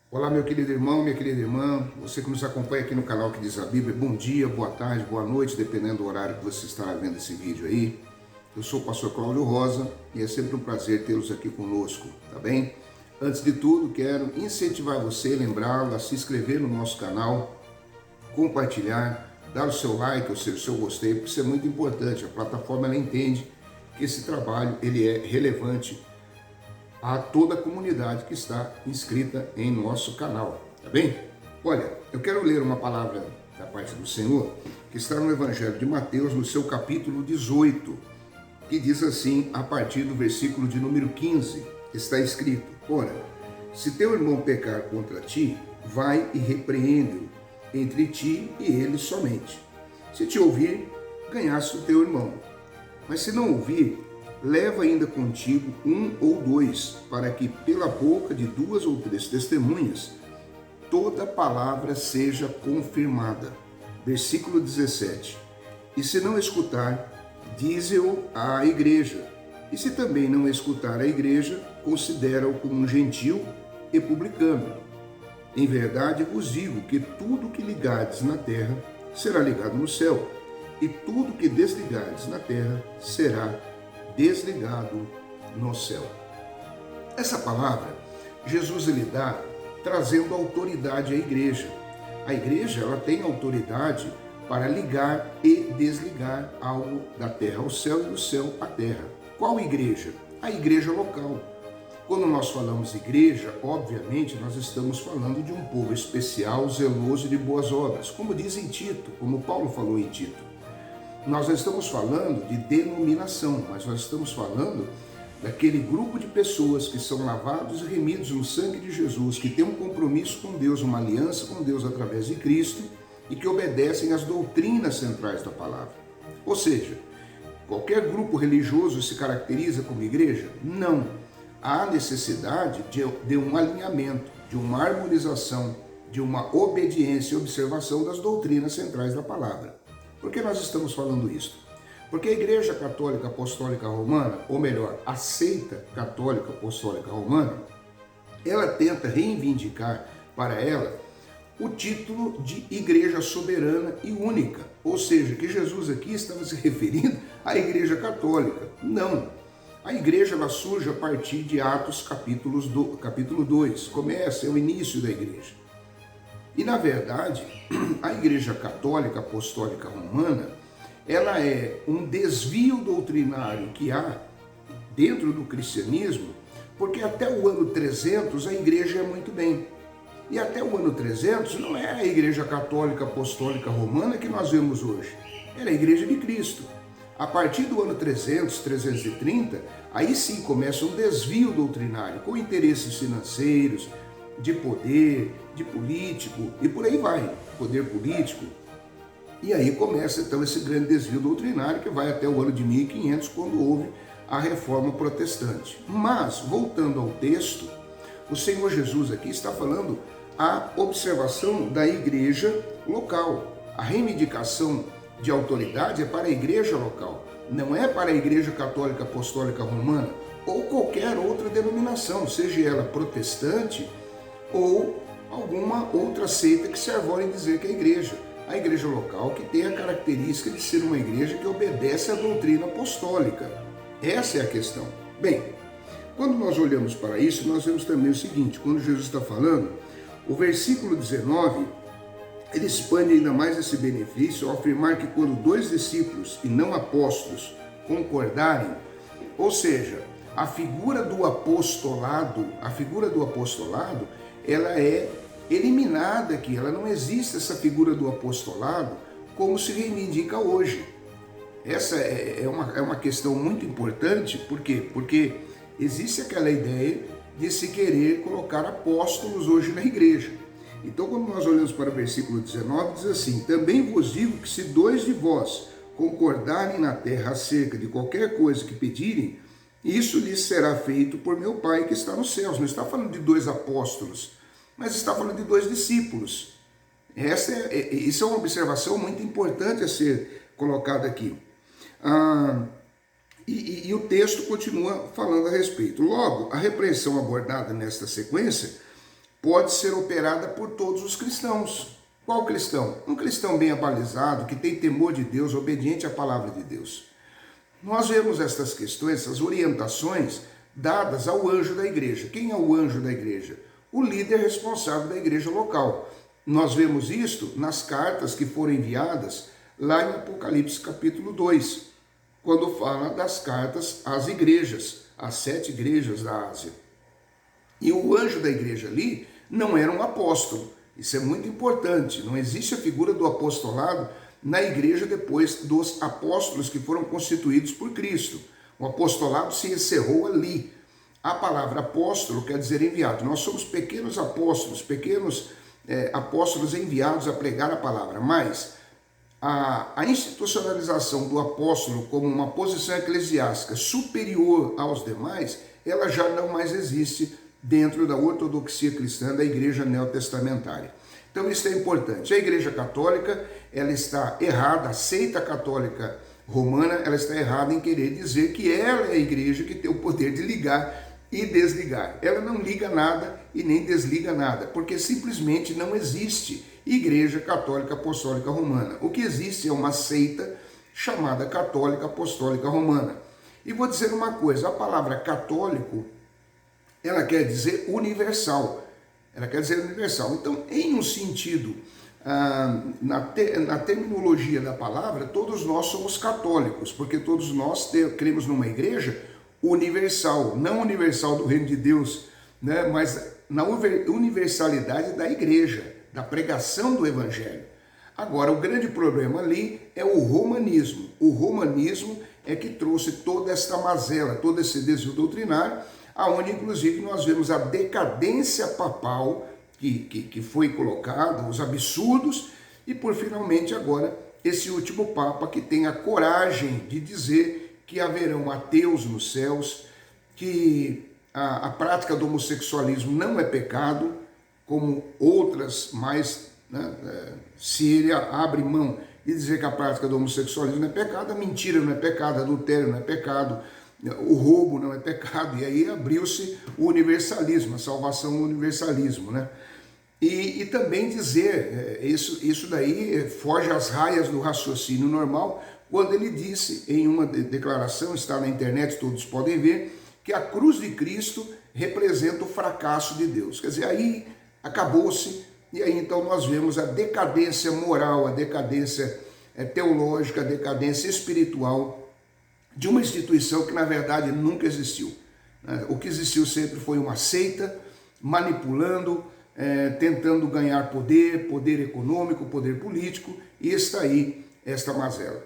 Olá, meu querido irmão, minha querida irmã, você que nos acompanha aqui no canal que diz a Bíblia, bom dia, boa tarde, boa noite, dependendo do horário que você estará vendo esse vídeo aí. Eu sou o pastor Cláudio Rosa e é sempre um prazer tê-los aqui conosco, tá bem? Antes de tudo, quero incentivar você, lembrá-lo a se inscrever no nosso canal, compartilhar, dar o seu like, ou seja, o seu gostei, porque isso é muito importante. A plataforma ela entende que esse trabalho ele é relevante a toda a comunidade que está inscrita em nosso canal, tá bem? Olha, eu quero ler uma palavra da parte do Senhor que está no Evangelho de Mateus, no seu capítulo 18, que diz assim, a partir do versículo de número 15, está escrito: ora, se teu irmão pecar contra ti, vai e repreende-o entre ti e ele somente. Se te ouvir, ganhaste o teu irmão. Mas se não ouvir, leva ainda contigo um ou dois, para que pela boca de duas ou três testemunhas toda palavra seja confirmada. Versículo 17. E se não escutar, dize-o à igreja. E se também não escutar a igreja, considera-o como um gentil e publicano. Em verdade vos digo que tudo que ligardes na terra será ligado no céu, e tudo que desligardes na terra será desligado no céu. Essa palavra, Jesus ele dá trazendo autoridade à igreja. A igreja ela tem autoridade para ligar e desligar algo da terra ao céu e do céu à terra. Qual igreja? A igreja local. Quando nós falamos igreja, obviamente nós estamos falando de um povo especial, zeloso de boas obras, como diz em Tito, como Paulo falou em Tito. Nós não estamos falando de denominação, mas nós estamos falando daquele grupo de pessoas que são lavados e remidos no sangue de Jesus, que tem um compromisso com Deus, uma aliança com Deus através de Cristo e que obedecem às doutrinas centrais da palavra. Ou seja, qualquer grupo religioso se caracteriza como igreja? Não. Há necessidade de um alinhamento, de uma harmonização, de uma obediência e observação das doutrinas centrais da palavra. Por que nós estamos falando isso? Porque a Igreja Católica Apostólica Romana, ou melhor, a seita Católica Apostólica Romana, ela tenta reivindicar para ela o título de Igreja Soberana e Única, ou seja, que Jesus aqui estava se referindo à Igreja Católica. Não. A igreja ela surge a partir de Atos capítulo 2, é o início da igreja. E na verdade, a Igreja Católica Apostólica Romana, ela é um desvio doutrinário que há dentro do cristianismo, porque até o ano 300 a igreja é muito bem. E até o ano 300 não é a Igreja Católica Apostólica Romana que nós vemos hoje, era a Igreja de Cristo. A partir do ano 300, 330, aí sim começa um desvio doutrinário, com interesses financeiros, de poder, de político, e por aí vai, poder político. E aí começa então esse grande desvio doutrinário que vai até o ano de 1500, quando houve a Reforma Protestante. Mas, voltando ao texto, o Senhor Jesus aqui está falando a observação da igreja local, a reivindicação de autoridade é para a igreja local, não é para a Igreja Católica Apostólica Romana ou qualquer outra denominação, seja ela protestante ou alguma outra seita que se arvore em dizer que é igreja. A igreja local que tem a característica de ser uma igreja que obedece à doutrina apostólica. Essa é a questão. Bem, quando nós olhamos para isso, nós vemos também o seguinte, quando Jesus está falando, o versículo 19, ele expande ainda mais esse benefício ao afirmar que quando dois discípulos e não apóstolos concordarem, ou seja, a figura do apostolado, ela é eliminada aqui, ela não existe essa figura do apostolado como se reivindica hoje. Essa é uma questão muito importante, por quê? Porque existe aquela ideia de se querer colocar apóstolos hoje na igreja. Então, quando nós olhamos para o versículo 19, diz assim: também vos digo que se dois de vós concordarem na terra acerca de qualquer coisa que pedirem, isso lhes será feito por meu Pai que está nos céus. Não está falando de dois apóstolos, mas está falando de dois discípulos. Isso é uma observação muito importante a ser colocada aqui. E o texto continua falando a respeito. Logo, a repreensão abordada nesta sequência pode ser operada por todos os cristãos. Qual cristão? Um cristão bem abalizado, que tem temor de Deus, obediente à palavra de Deus. Nós vemos estas questões, essas orientações dadas ao anjo da igreja. Quem é o anjo da igreja? O líder responsável da igreja local. Nós vemos isto nas cartas que foram enviadas lá em Apocalipse capítulo 2, quando fala das cartas às igrejas, às 7 igrejas da Ásia. E o anjo da igreja ali não era um apóstolo. Isso é muito importante. Não existe a figura do apostolado na igreja depois dos apóstolos que foram constituídos por Cristo. O apostolado se encerrou ali. A palavra apóstolo quer dizer enviado. Nós somos pequenos apóstolos, apóstolos enviados a pregar a palavra, mas a institucionalização do apóstolo como uma posição eclesiástica superior aos demais, ela já não mais existe dentro da ortodoxia cristã da igreja neotestamentária. Então isso é importante. A igreja católica, ela está errada, a seita católica romana, ela está errada em querer dizer que ela é a igreja que tem o poder de ligar e desligar. Ela não liga nada e nem desliga nada, porque simplesmente não existe igreja católica apostólica romana. O que existe é uma seita chamada católica apostólica romana. E vou dizer uma coisa, a palavra católico, ela quer dizer universal. Ela quer dizer universal. Então, em um sentido, na terminologia da palavra, todos nós somos católicos, porque todos nós cremos numa igreja universal, não universal do reino de Deus, né, mas na universalidade da igreja, da pregação do evangelho. Agora, o grande problema ali é o romanismo. O romanismo é que trouxe toda esta mazela, todo esse desvio doutrinário, aonde inclusive nós vemos a decadência papal que foi colocada, os absurdos, e por finalmente agora esse último Papa que tem a coragem de dizer que haverão ateus nos céus, que a prática do homossexualismo não é pecado, como outras, mas se ele abre mão e dizer que a prática do homossexualismo não é pecado, a mentira não é pecado, adultério não é pecado, o roubo não é pecado, e aí abriu-se o universalismo, a salvação no universalismo, né? E também dizer, isso daí foge às raias do raciocínio normal, quando ele disse em uma declaração, está na internet, todos podem ver, que a cruz de Cristo representa o fracasso de Deus. Quer dizer, aí acabou-se, e aí então nós vemos a decadência moral, a decadência teológica, a decadência espiritual de uma instituição que na verdade nunca existiu. O que existiu sempre foi uma seita, manipulando, tentando ganhar poder econômico, poder político, e está aí esta mazela.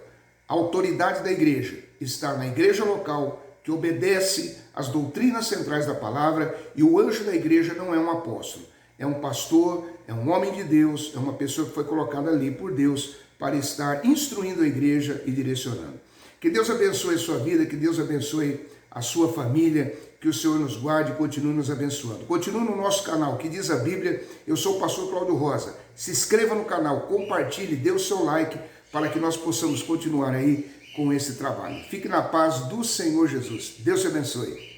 A autoridade da igreja está na igreja local, que obedece às doutrinas centrais da palavra, e o anjo da igreja não é um apóstolo, é um pastor, é um homem de Deus, é uma pessoa que foi colocada ali por Deus para estar instruindo a igreja e direcionando. Que Deus abençoe a sua vida, que Deus abençoe a sua família, que o Senhor nos guarde e continue nos abençoando. Continue no nosso canal, que diz a Bíblia. Eu sou o pastor Cláudio Rosa. Se inscreva no canal, compartilhe, dê o seu like, para que nós possamos continuar aí com esse trabalho. Fique na paz do Senhor Jesus. Deus te abençoe.